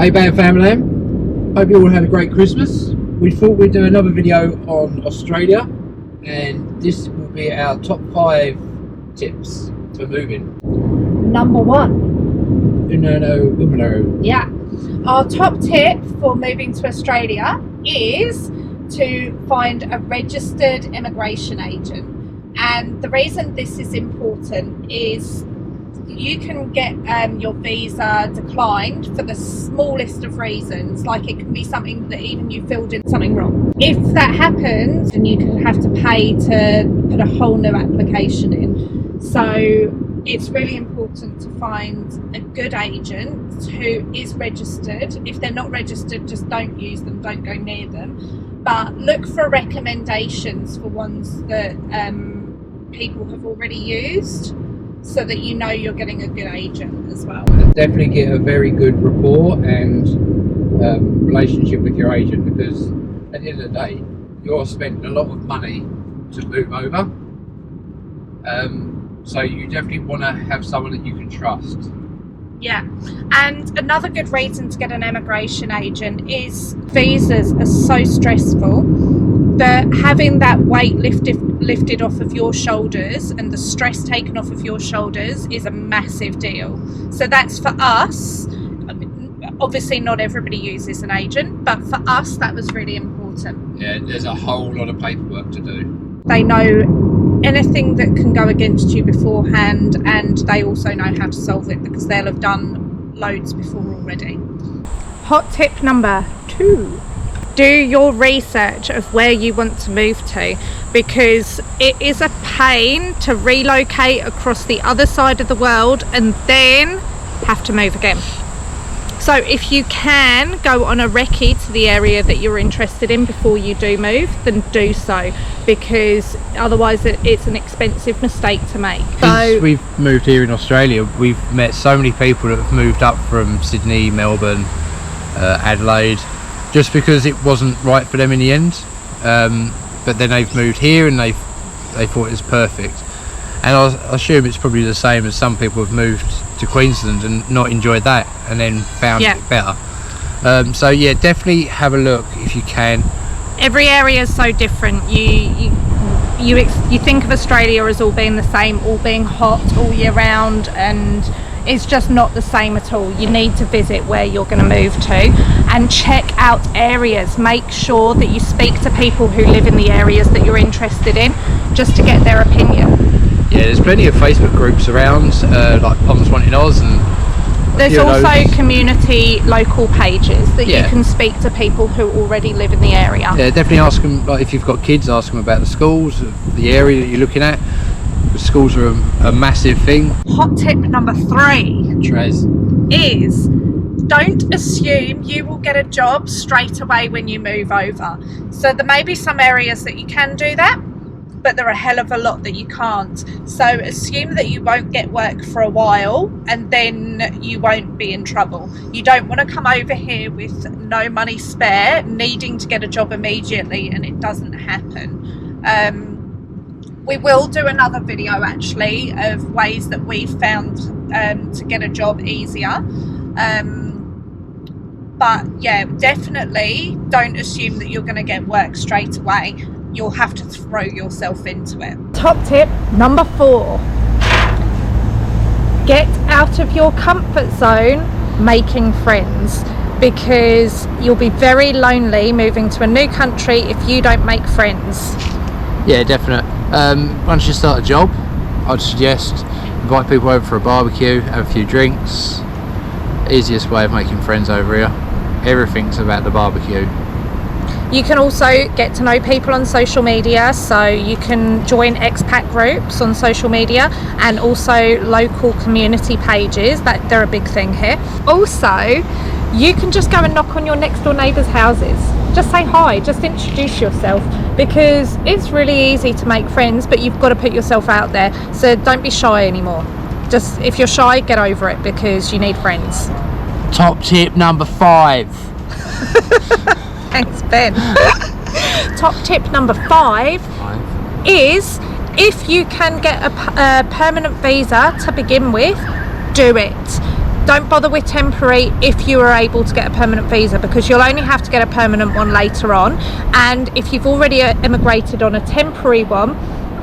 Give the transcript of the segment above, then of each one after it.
Hey BAM Famalam, hope you all had a great Christmas. We thought we'd do another video on Australia, and this will be our top 5 tips for moving. Number 1. Uno. Yeah. Our top tip for moving to Australia is to find a registered immigration agent. And the reason this is important is you can get your visa declined for the smallest of reasons, like it can be something that even you filled in something wrong. If that happens, then you can have to pay to put a whole new application in. So it's really important to find a good agent who is registered. If they're not registered, just don't use them, don't go near them. But look for recommendations for ones that people have already used, so that you know you're getting a good agent as well. Definitely get a very good rapport and relationship with your agent, because at the end of the day, you're spending a lot of money to move over. So you definitely want to have someone that you can trust. Yeah, and another good reason to get an immigration agent is visas are so stressful that having that weight lifted off of your shoulders and the stress taken off of your shoulders is a massive deal. So that's for us. Obviously not everybody uses an agent, but for us that was really important. Yeah, there's a whole lot of paperwork to do. They know anything that can go against you beforehand, and they also know how to solve it because they'll have done loads before already. Hot tip number 2. Do your research of where you want to move to, because it is a pain to relocate across the other side of the world and then have to move again. So if you can go on a recce to the area that you're interested in before you do move, then do so, because otherwise it's an expensive mistake to make. Since we've moved here in Australia, we've met so many people that have moved up from Sydney, Melbourne, Adelaide, just because it wasn't right for them in the end. But then they've moved here and they thought it was perfect. And I assume it's probably the same as some people have moved to Queensland and not enjoyed that and then found it better. So yeah, definitely have a look if you can. Every area is so different. You think of Australia as all being the same, all being hot all year round, and it's just not the same at all. You need to visit where you're going to move to and check out areas. Make sure that you speak to people who live in the areas that you're interested in, just to get their opinion. Yeah, there's plenty of Facebook groups around, like Poms Wanting Oz, and there's also community local pages that you can speak to people who already live in the area. Yeah, definitely ask them, like if you've got kids, ask them about the schools, the area that you're looking at. The schools are a massive thing. Hot tip number 3 Trez. is don't assume you will get a job straight away when you move over. So there may be some areas that you can do that, but there are a hell of a lot that you can't. So assume that you won't get work for a while and then you won't be in trouble. You don't want to come over here with no money spare, needing to get a job immediately, and it doesn't happen. We will do another video actually of ways that we've found to get a job easier. But yeah, definitely don't assume that you're going to get work straight away. You'll have to throw yourself into it. Top tip number 4. Get out of your comfort zone making friends, because you'll be very lonely moving to a new country if you don't make friends. Yeah, definitely. Once you start a job, I'd suggest invite people over for a barbecue, have a few drinks. Easiest way of making friends over here. Everything's about the barbecue. You can also get to know people on social media, so you can join expat groups on social media and also local community pages. That they're a big thing here. Also, you can just go and knock on your next door neighbours' houses. Just say hi, just introduce yourself, because it's really easy to make friends, but you've got to put yourself out there. So don't be shy anymore. Just, if you're shy, get over it, because you need friends. Top tip number 5. Thanks, Ben. Top tip number 5 is, if you can get a permanent visa to begin with, do it. Don't bother with temporary if you are able to get a permanent visa, because you'll only have to get a permanent one later on. And if you've already immigrated on a temporary one,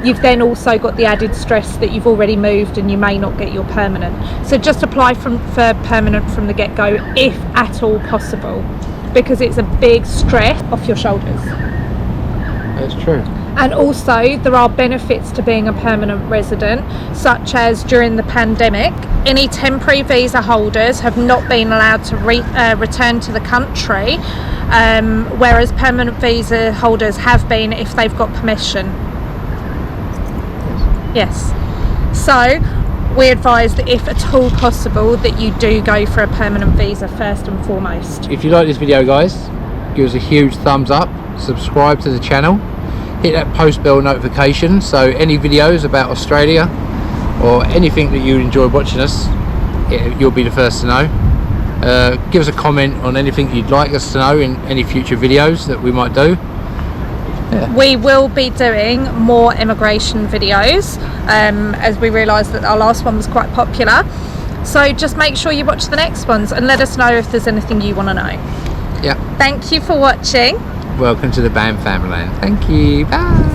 you've then also got the added stress that you've already moved and you may not get your permanent. So just apply for permanent from the get-go if at all possible, because it's a big stress off your shoulders. That's true. And also there are benefits to being a permanent resident, such as during the pandemic, any temporary visa holders have not been allowed to return to the country, whereas permanent visa holders have been if they've got permission. Yes. So we advise that if at all possible that you do go for a permanent visa first and foremost. If you like this video, guys, give us a huge thumbs up, subscribe to the channel, hit that post bell notification so any videos about Australia or anything that you enjoy watching us, you'll be the first to know. Give us a comment on anything you'd like us to know in any future videos that we might do. Yeah. We will be doing more immigration videos as we realise that our last one was quite popular. So just make sure you watch the next ones and let us know if there's anything you want to know. Yeah. Thank you for watching. Welcome to the BAM Famalam. Thank you. Bye.